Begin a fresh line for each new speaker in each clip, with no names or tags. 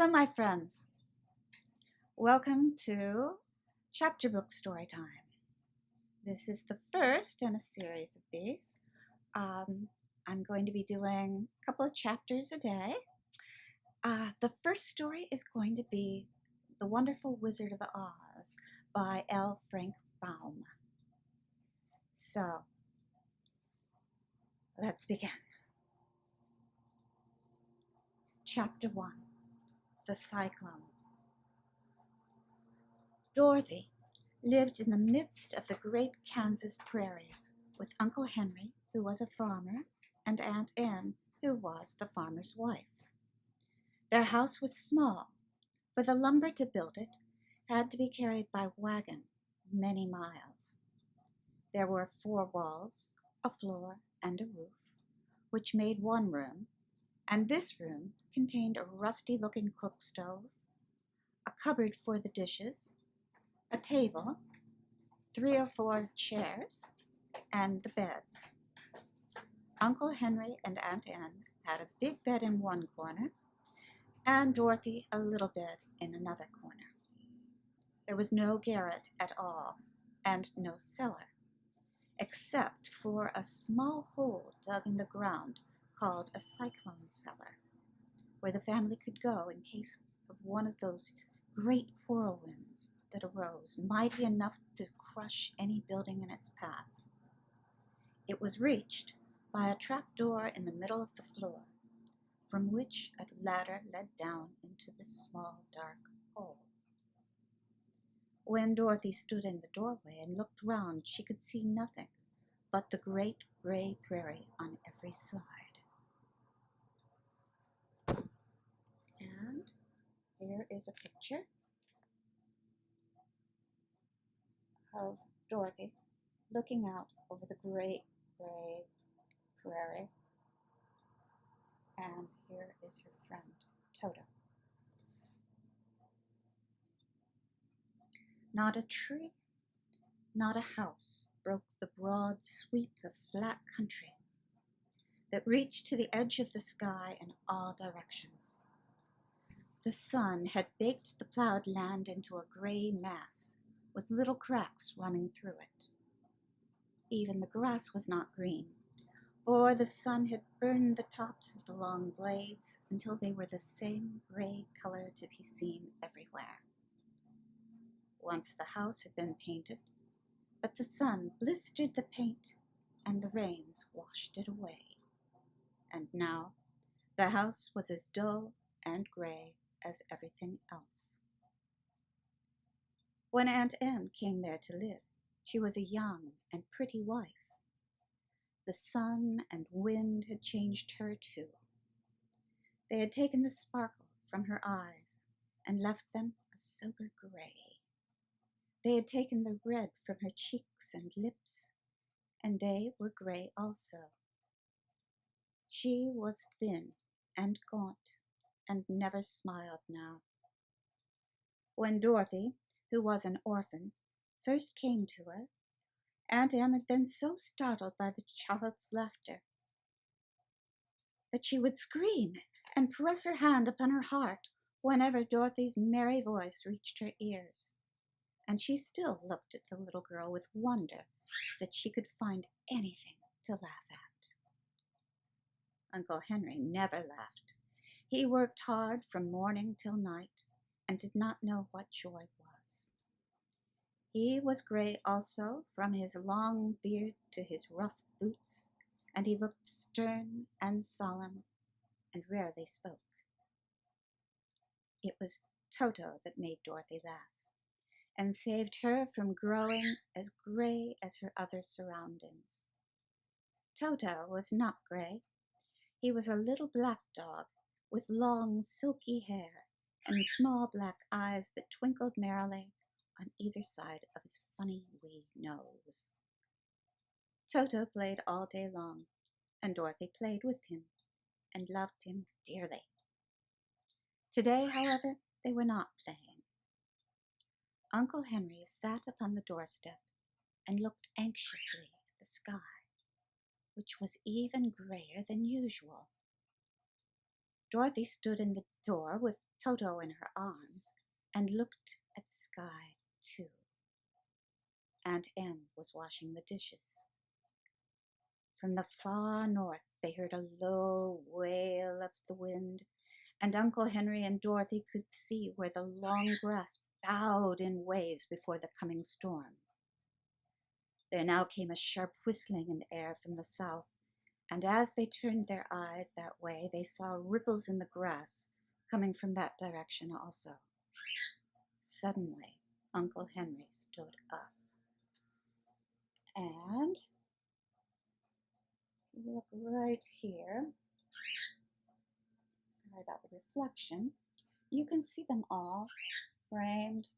Hello, my friends. Welcome to Chapter Book Storytime. This is the first in a series of these. I'm going to be doing a couple of chapters a day. The first story is going to be The Wonderful Wizard of Oz by L. Frank Baum. So, let's begin. Chapter 1, The Cyclone. Dorothy lived in the midst of the great Kansas prairies with Uncle Henry, who was a farmer, and Aunt Em, who was the farmer's wife. Their house was small, for the lumber to build it had to be carried by wagon many miles. There were 4 walls, a floor, and a roof, which made one room, and this room contained a rusty-looking cook stove, a cupboard for the dishes, a table, 3 or 4 chairs, and the beds. Uncle Henry and Aunt Em had a big bed in one corner, and Dorothy a little bed in another corner. There was no garret at all, and no cellar, except for a small hole dug in the ground called a cyclone cellar, where the family could go in case of one of those great whirlwinds that arose, mighty enough to crush any building in its path. It was reached by a trap-door in the middle of the floor, from which a ladder led down into this small dark hole. When Dorothy stood in the doorway and looked round, she could see nothing but the great gray prairie on every side. And here is a picture of Dorothy looking out over the great gray prairie. And here is her friend, Toto. Not a tree, not a house broke the broad sweep of flat country that reached to the edge of the sky in all directions. The sun had baked the plowed land into a gray mass with little cracks running through it. Even the grass was not green, for the sun had burned the tops of the long blades until they were the same gray color to be seen everywhere. Once the house had been painted, but the sun blistered the paint and the rains washed it away. And now the house was as dull and gray as everything else. When Aunt Em came there to live, she was a young and pretty wife. The sun and wind had changed her too. They had taken the sparkle from her eyes and left them a sober gray. They had taken the red from her cheeks and lips, and they were gray also. She was thin and gaunt, and never smiled now. When Dorothy, who was an orphan, first came to her, Aunt Em had been so startled by the child's laughter that she would scream and press her hand upon her heart whenever Dorothy's merry voice reached her ears. And she still looked at the little girl with wonder that she could find anything to laugh at. Uncle Henry never laughed. He worked hard from morning till night and did not know what joy was. He was gray also, from his long beard to his rough boots, and he looked stern and solemn and rarely spoke. It was Toto that made Dorothy laugh and saved her from growing as gray as her other surroundings. Toto was not gray. He was a little black dog with long silky hair and small black eyes that twinkled merrily on either side of his funny wee nose. Toto played all day long, and Dorothy played with him and loved him dearly. Today, however, they were not playing. Uncle Henry sat upon the doorstep and looked anxiously at the sky, which was even grayer than usual. Dorothy stood in the door with Toto in her arms and looked at the sky, too. Aunt Em was washing the dishes. From the far north they heard a low wail of the wind, and Uncle Henry and Dorothy could see where the long grass bowed in waves before the coming storm. There now came a sharp whistling in the air from the south, and as they turned their eyes that way, they saw ripples in the grass coming from that direction also. Suddenly, Uncle Henry stood up. And look right here. Sorry about the reflection. You can see them all framed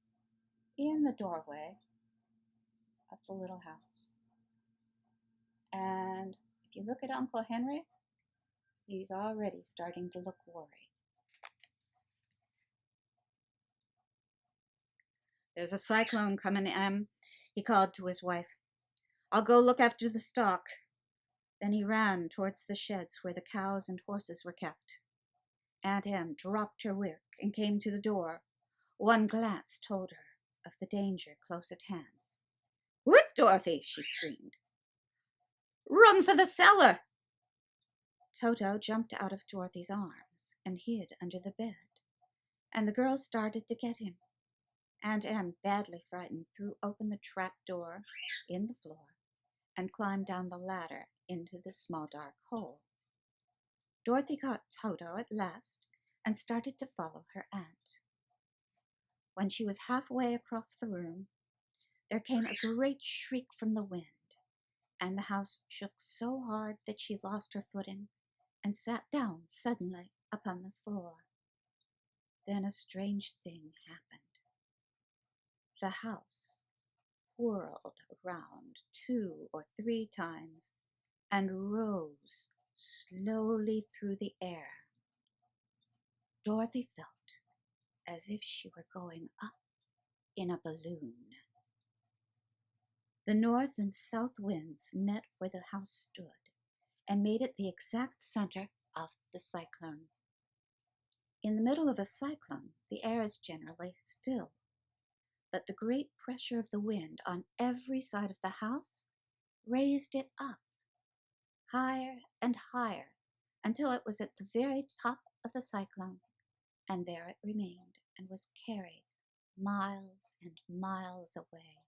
in the doorway of the little house. And if you look at Uncle Henry, he's already starting to look worried. There's a cyclone coming, Em, he called to his wife. I'll go look after the stock. Then he ran towards the sheds where the cows and horses were kept. Aunt Em dropped her work and came to the door. One glance told her of the danger close at hand. Quick, Dorothy, she screamed. Run for the cellar! Toto jumped out of Dorothy's arms and hid under the bed, and the girls started to get him. Aunt Em, badly frightened, threw open the trap door in the floor and climbed down the ladder into the small dark hole. Dorothy caught Toto at last and started to follow her aunt. When she was halfway across the room, there came a great shriek from the wind, and the house shook so hard that she lost her footing and sat down suddenly upon the floor. Then a strange thing happened. The house whirled around 2 or 3 times and rose slowly through the air. Dorothy felt as if she were going up in a balloon. The north and south winds met where the house stood and made it the exact center of the cyclone. In the middle of a cyclone, the air is generally still, but the great pressure of the wind on every side of the house raised it up, higher and higher, until it was at the very top of the cyclone, and there it remained and was carried miles and miles away,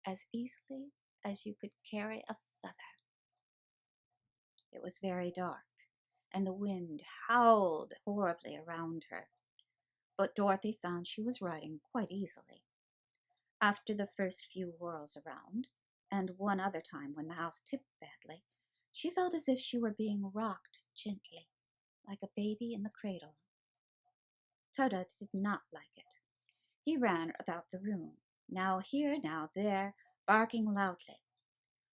as easily as you could carry a feather. It was very dark, and the wind howled horribly around her, but Dorothy found she was riding quite easily. After the first few whirls around, and one other time when the house tipped badly, she felt as if she were being rocked gently, like a baby in the cradle. Toto did not like it. He ran about the room, now here, now there, barking loudly.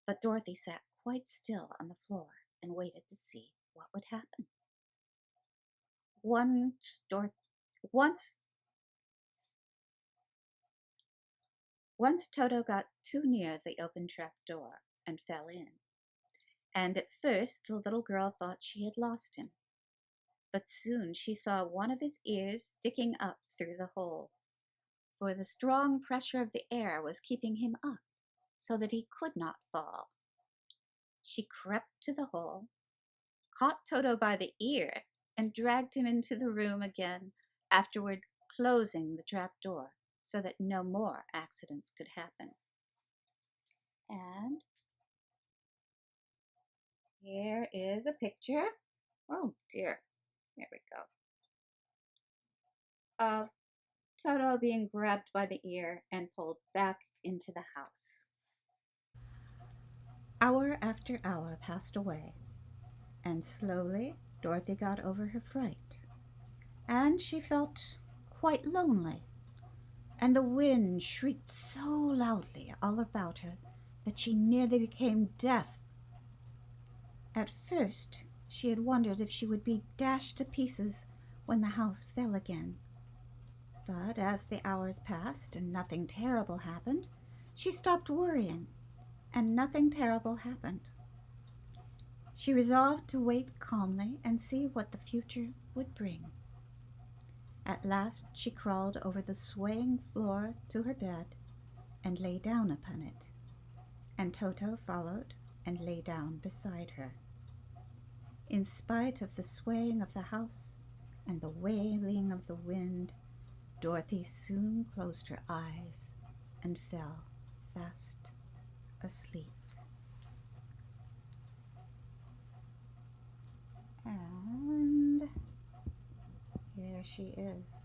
But Dorothy sat quite still on the floor and waited to see what would happen. Once Toto got too near the open trap door and fell in, and at first the little girl thought she had lost him. But soon she saw one of his ears sticking up through the hole, for the strong pressure of the air was keeping him up so that he could not fall. She crept to the hole, caught Toto by the ear, and dragged him into the room again, afterward closing the trap door so that no more accidents could happen. And here is a picture. Oh dear, there we go. Of Toto being grabbed by the ear and pulled back into the house. Hour after hour passed away, and slowly Dorothy got over her fright, and she felt quite lonely, and the wind shrieked so loudly all about her that she nearly became deaf. At first she had wondered if she would be dashed to pieces when the house fell again. But as the hours passed and nothing terrible happened, she stopped worrying, and nothing terrible happened. She resolved to wait calmly and see what the future would bring. At last she crawled over the swaying floor to her bed and lay down upon it, and Toto followed and lay down beside her. In spite of the swaying of the house and the wailing of the wind, Dorothy soon closed her eyes and fell fast asleep. And here she is,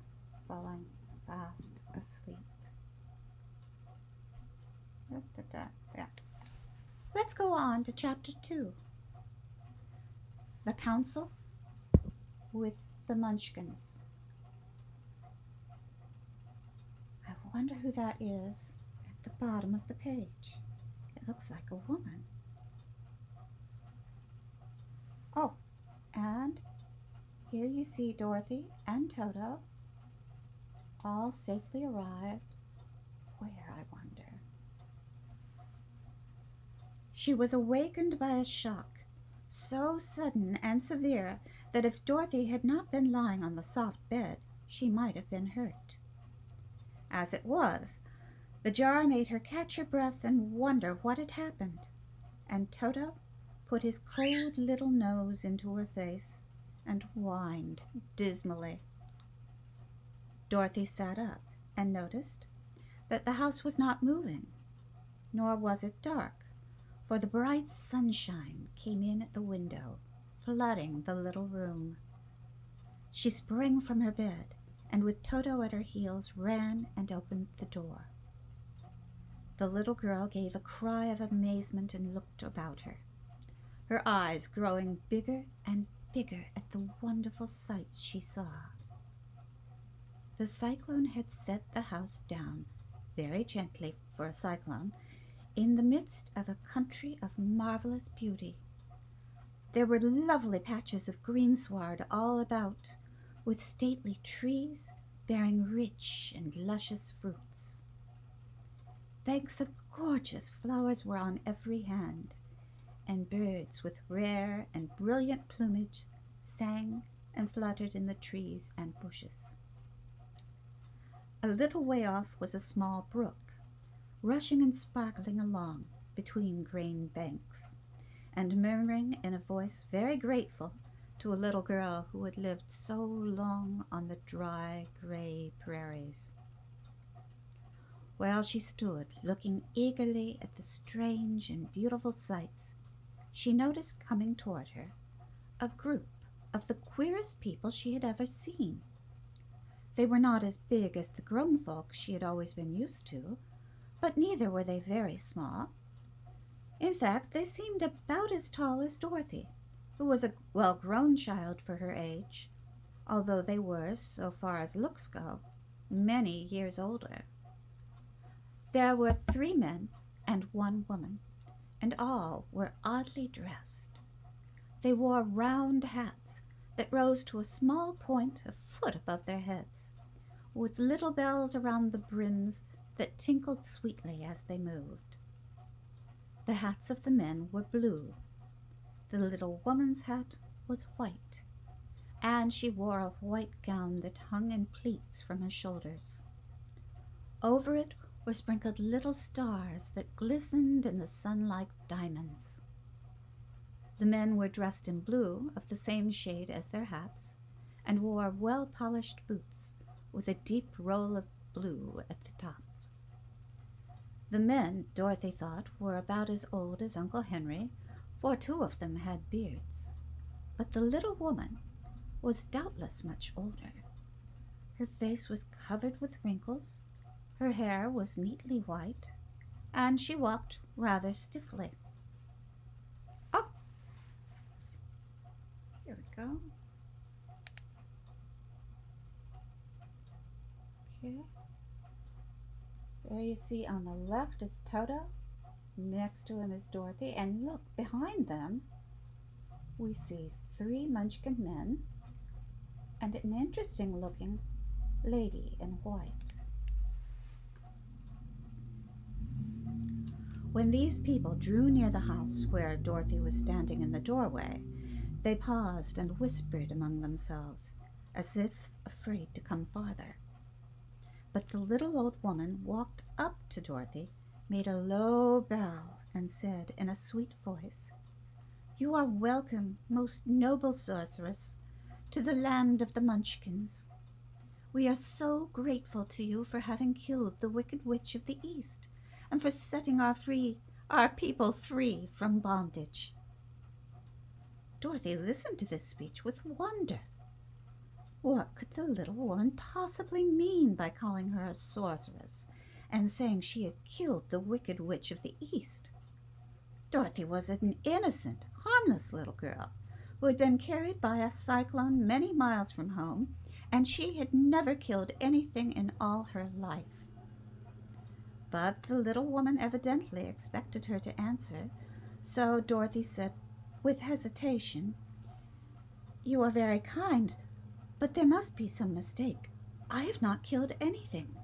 falling fast asleep. Yeah. Let's go on to chapter 2. The Council with the Munchkins. I wonder who that is at the bottom of the page. It looks like a woman. Oh, and here you see Dorothy and Toto all safely arrived. Where, I wonder? She was awakened by a shock so sudden and severe that if Dorothy had not been lying on the soft bed, she might have been hurt. As it was, the jar made her catch her breath and wonder what had happened, and Toto put his cold little nose into her face and whined dismally. Dorothy sat up and noticed that the house was not moving, nor was it dark, for the bright sunshine came in at the window, flooding the little room. She sprang from her bed, and with Toto at her heels ran and opened the door. The little girl gave a cry of amazement and looked about her, her eyes growing bigger and bigger at the wonderful sights she saw. The cyclone had set the house down, very gently for a cyclone, in the midst of a country of marvelous beauty. There were lovely patches of greensward all about, with stately trees bearing rich and luscious fruits. Banks of gorgeous flowers were on every hand, and birds with rare and brilliant plumage sang and fluttered in the trees and bushes. A little way off was a small brook, rushing and sparkling along between green banks, and murmuring in a voice very grateful to a little girl who had lived so long on the dry, gray prairies. While she stood looking eagerly at the strange and beautiful sights, she noticed coming toward her a group of the queerest people she had ever seen. They were not as big as the grown folks she had always been used to, but neither were they very small. In fact, they seemed about as tall as Dorothy, who was a well-grown child for her age, although they were, so far as looks go, many years older. There were 3 men and 1 woman, and all were oddly dressed. They wore round hats that rose to a small point a foot above their heads, with little bells around the brims that tinkled sweetly as they moved. The hats of the men were blue. The little woman's hat was white, and she wore a white gown that hung in pleats from her shoulders. Over it were sprinkled little stars that glistened in the sun like diamonds. The men were dressed in blue of the same shade as their hats, and wore well-polished boots with a deep roll of blue at the top. The men, Dorothy thought, were about as old as Uncle Henry, for 2 of them had beards. But the little woman was doubtless much older. Her face was covered with wrinkles, her hair was neatly white, and she walked rather stiffly. Oh! Here we go. Okay. There you see on the left is Toto. Next to him is Dorothy. And look, behind them, we see 3 Munchkin men and an interesting looking lady in white. When these people drew near the house where Dorothy was standing in the doorway, they paused and whispered among themselves, as if afraid to come farther. But the little old woman walked up to Dorothy, made a low bow, and said in a sweet voice, "You are welcome, most noble sorceress, to the land of the Munchkins. We are so grateful to you for having killed the Wicked Witch of the East, and for setting our people free from bondage." Dorothy listened to this speech with wonder. What could the little woman possibly mean by calling her a sorceress and saying she had killed the Wicked Witch of the East? Dorothy was an innocent, harmless little girl who had been carried by a cyclone many miles from home, and she had never killed anything in all her life. But the little woman evidently expected her to answer, so Dorothy said with hesitation, "You are very kind, but there must be some mistake. I have not killed anything."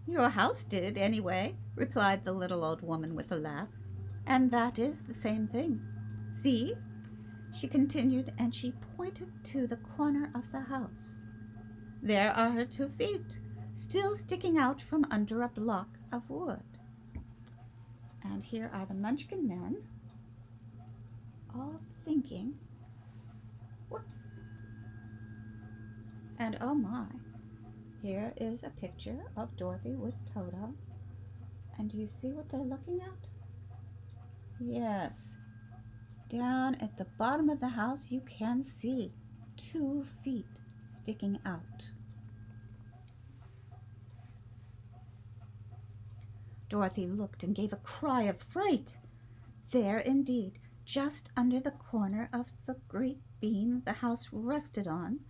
"Your house did, anyway," replied the little old woman with a laugh, "and that is the same thing. See," she continued, and she pointed to the corner of the house. "There are her 2 feet, still sticking out from under a block of wood. And here are the Munchkin men, all thinking, whoops. And oh my, here is a picture of Dorothy with Toto. And do you see what they're looking at? Yes, down at the bottom of the house you can see 2 feet sticking out. Dorothy looked and gave a cry of fright. There indeed, just under the corner of the great beam the house rested on,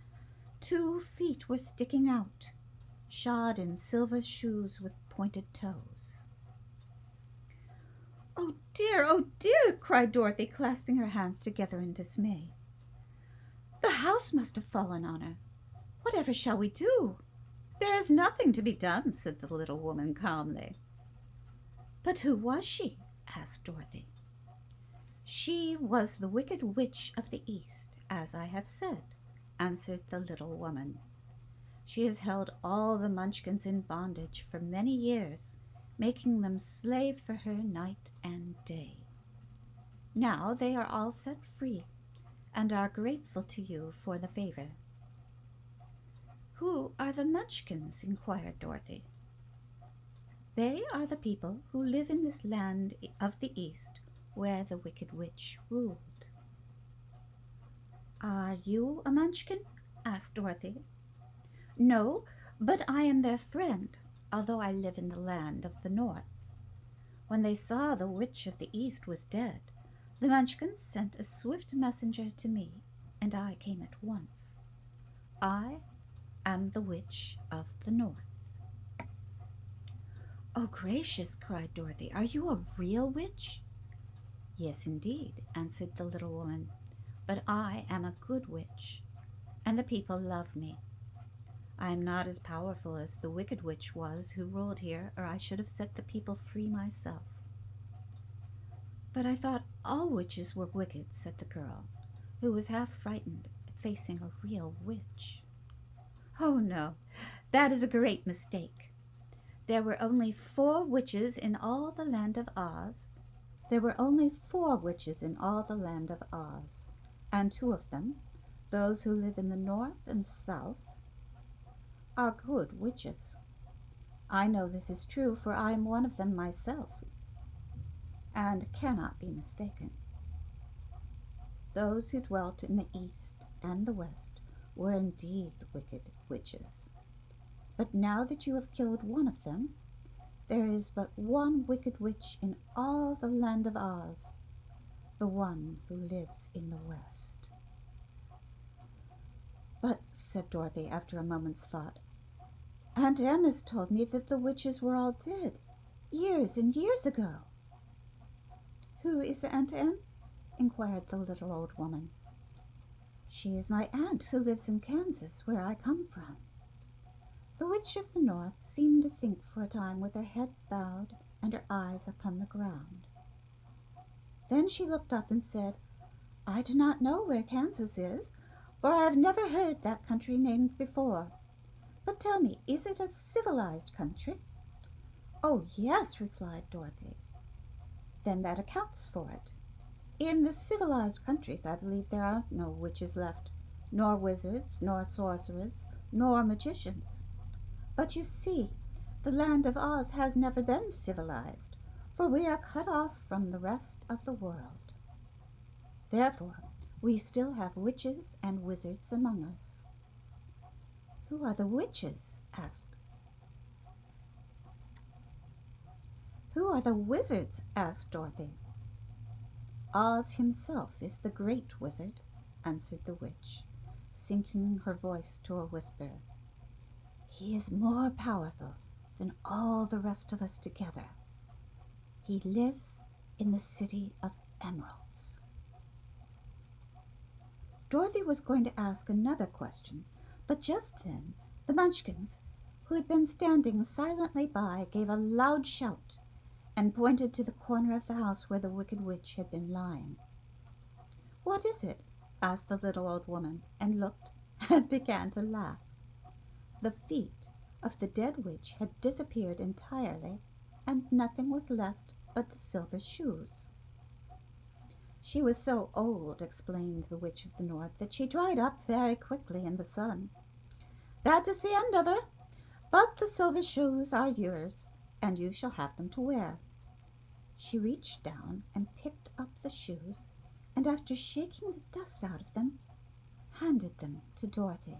2 feet were sticking out, shod in silver shoes with pointed toes. "Oh dear, oh dear!" cried Dorothy, clasping her hands together in dismay. "The house must have fallen on her. Whatever shall we do?" "There is nothing to be done," said the little woman calmly. "But who was she?" asked Dorothy. "She was the Wicked Witch of the East, as I have said," answered the little woman. "She has held all the Munchkins in bondage for many years, making them slave for her night and day. Now they are all set free, and are grateful to you for the favor." "Who are the Munchkins?" inquired Dorothy. "They are the people who live in this land of the East where the Wicked Witch ruled." "Are you a Munchkin?" asked Dorothy. "No, but I am their friend, although I live in the land of the North. When they saw the Witch of the East was dead, the Munchkins sent a swift messenger to me, and I came at once. I am the Witch of the North." "Oh, gracious!" cried Dorothy. "Are you a real witch?" "Yes, indeed," answered the little woman. "But I am a good witch, and the people love me. I am not as powerful as the Wicked Witch was who ruled here, or I should have set the people free myself." "But I thought all witches were wicked," said the girl, who was half frightened at facing a real witch. "Oh, no, that is a great mistake. There were only 4 witches in all the land of Oz. And 2 of them, those who live in the North and South, are good witches. I know this is true, for I am one of them myself, and cannot be mistaken. Those who dwelt in the East and the West were indeed wicked witches. But now that you have killed one of them, there is but one wicked witch in all the land of Oz, the one who lives in the West." "But," said Dorothy after a moment's thought, "Aunt Em has told me that the witches were all dead, years and years ago." "Who is Aunt Em?" inquired the little old woman. "She is my aunt who lives in Kansas, where I come from." The Witch of the North seemed to think for a time with her head bowed and her eyes upon the ground. Then she looked up and said, I do not know where Kansas is, for I have never heard that country named before. But tell me, is it a civilized country? Oh, yes, replied Dorothy. Then that accounts for it. In the civilized countries I believe there are no witches left, nor wizards, nor sorcerers, nor magicians. But you see, the land of Oz has never been civilized, for we are cut off from the rest of the world. Therefore, we still have witches and wizards among us. Who are the witches? Who are the wizards? Asked Dorothy. Oz himself is the great wizard, answered the witch, sinking her voice to a whisper. He is more powerful than all the rest of us together. He lives in the city of emeralds. Dorothy was going to ask another question, but just then the Munchkins, who had been standing silently by, gave a loud shout and pointed to the corner of the house where the Wicked Witch had been lying. What is it? Asked the little old woman, and looked and began to laugh. The feet of the dead witch had disappeared entirely, and nothing was left but the silver shoes. She was so old, explained the Witch of the North, that she dried up very quickly in the sun. That is the end of her, but the silver shoes are yours, and you shall have them to wear. She reached down and picked up the shoes, and after shaking the dust out of them, handed them to Dorothy.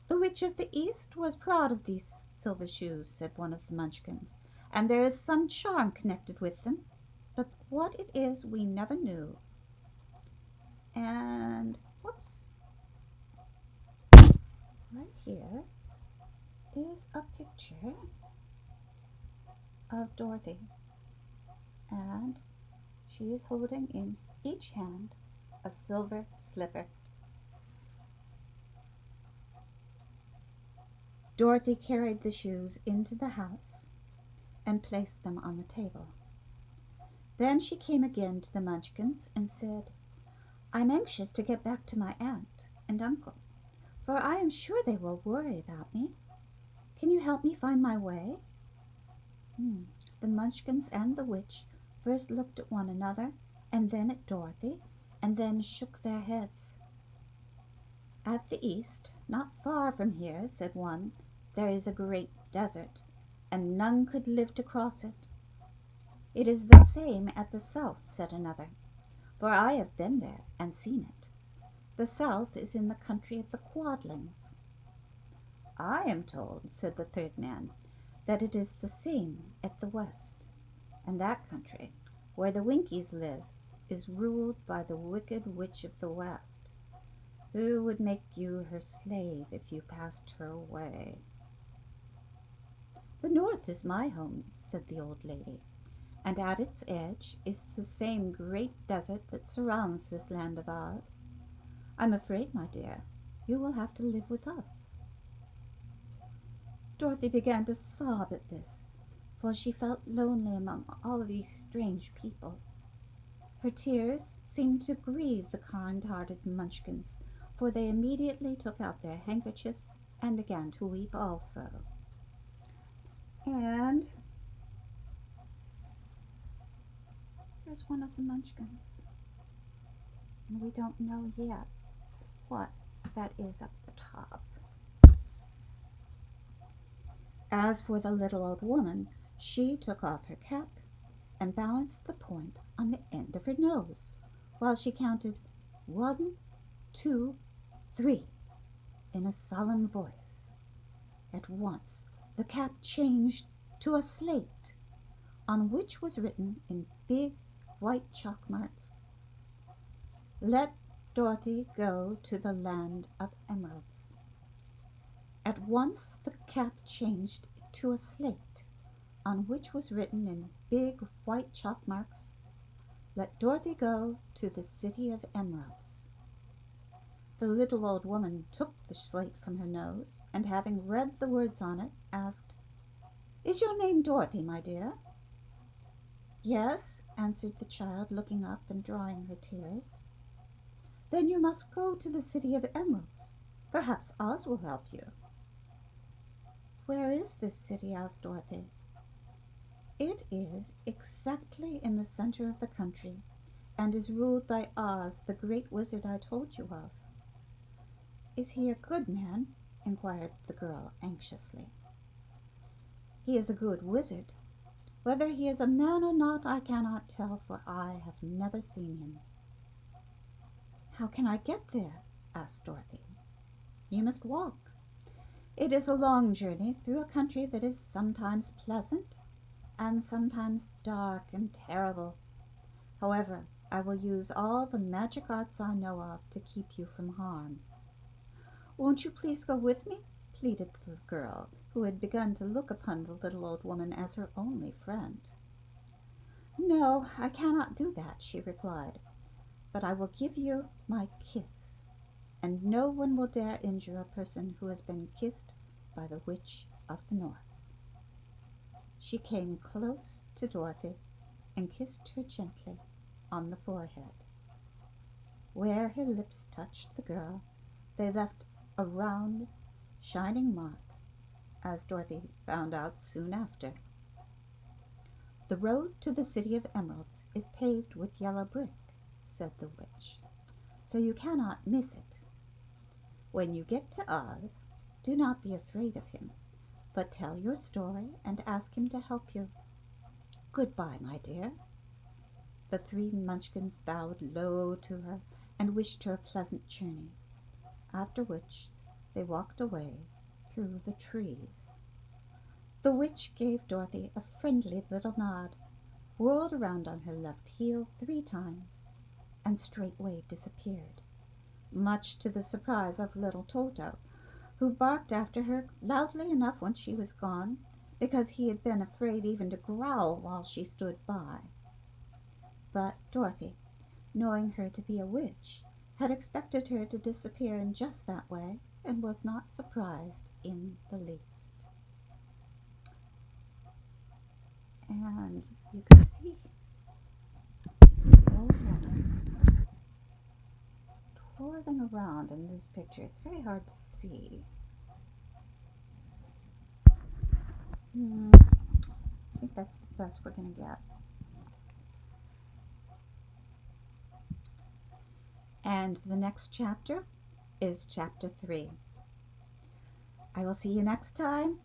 The Witch of the East was proud of these silver shoes, said one of the Munchkins, and there is some charm connected with them, but what it is we never knew. And, whoops, right here is a picture of Dorothy, and she is holding in each hand a silver slipper. Dorothy carried the shoes into the house and placed them on the table. Then she came again to the Munchkins and said, I'm anxious to get back to my aunt and uncle, for I am sure they will worry about me. Can you help me find my way? The Munchkins and the witch first looked at one another, and then at Dorothy, and then shook their heads. At the east, not far from here, said one, there is a great desert, and none could live to cross it. It is the same at the south, said another, for I have been there and seen it. The south is in the country of the Quadlings. I am told, said the third man, that it is the same at the west, and that country, where the Winkies live, is ruled by the Wicked Witch of the West, who would make you her slave if you passed her way. The north is my home, said the old lady, and at its edge is the same great desert that surrounds this land of Oz. I'm afraid, my dear, you will have to live with us. Dorothy began to sob at this, for she felt lonely among all of these strange people. Her tears seemed to grieve the kind-hearted Munchkins, for they immediately took out their handkerchiefs and began to weep also. And here's one of the Munchkins, and we don't know yet what that is up the top. As for the little old woman, she took off her cap and balanced the point on the end of her nose, while she counted 1, 2, 3 in a solemn voice. At once the cap changed to a slate, on which was written in big white chalk marks, Let Dorothy go to the land of emeralds. At once the cap changed to a slate, on which was written in big white chalk marks, Let Dorothy go to the city of emeralds. The little old woman took the slate from her nose, and having read the words on it, asked, Is your name Dorothy, my dear?" "Yes," answered the child, looking up and drying her tears. "Then you must go to the City of Emeralds. Perhaps Oz will help you." "Where is this city?" asked Dorothy. "It is exactly in the center of the country, and is ruled by Oz, the great wizard I told you of." "Is he a good man?" inquired the girl anxiously. "He is a good wizard. Whether he is a man or not I cannot tell, for I have never seen him." "How can I get there?" asked Dorothy. "You must walk. It is a long journey through a country that is sometimes pleasant and sometimes dark and terrible. However, I will use all the magic arts I know of to keep you from harm." "Won't you please go with me?" pleaded the girl, who had begun to look upon the little old woman as her only friend. "No, I cannot do that," she replied, "but I will give you my kiss, and no one will dare injure a person who has been kissed by the Witch of the North." She came close to Dorothy and kissed her gently on the forehead. Where her lips touched the girl, they left a round, shining mark, as Dorothy found out soon after. "The road to the City of Emeralds is paved with yellow brick," said the witch, "so you cannot miss it. When you get to Oz, do not be afraid of him, but tell your story and ask him to help you. Goodbye, my dear." The three Munchkins bowed low to her and wished her a pleasant journey, after which they walked away through the trees. The witch gave Dorothy a friendly little nod, whirled around on her left heel 3 times, and straightway disappeared, much to the surprise of little Toto, who barked after her loudly enough when she was gone, because he had been afraid even to growl while she stood by. But Dorothy, knowing her to be a witch, had expected her to disappear in just that way, and was not surprised in the least. And you can see the old woman twirling around in this picture. It's very hard to see. I think that's the best we're going to get. And the next chapter is chapter 3. I will see you next time.